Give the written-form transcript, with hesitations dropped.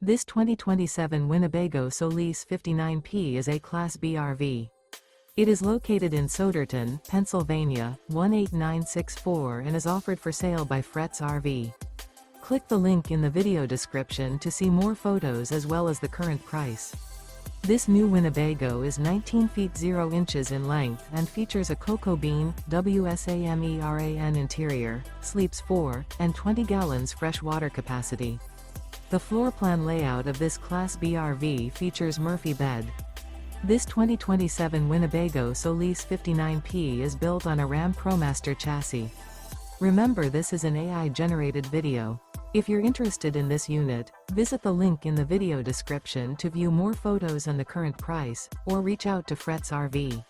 This 2027 Winnebago Solis 59P is a Class B RV. It is located in Souderton, Pennsylvania, 18964 and is offered for sale by Fretz RV. Click the link in the video description to see more photos as well as the current price. This new Winnebago is 19 feet 0 inches in length and features a cocoa bean, WSAMERAN interior, sleeps 4, and 20 gallons fresh water capacity. The floor plan layout of this Class B RV features Murphy bed. This 2027 Winnebago Solis 59P is built on a Ram ProMaster chassis. Remember, this is an AI-generated video. If you're interested in this unit, visit the link in the video description to view more photos and the current price, or reach out to Fretz RV.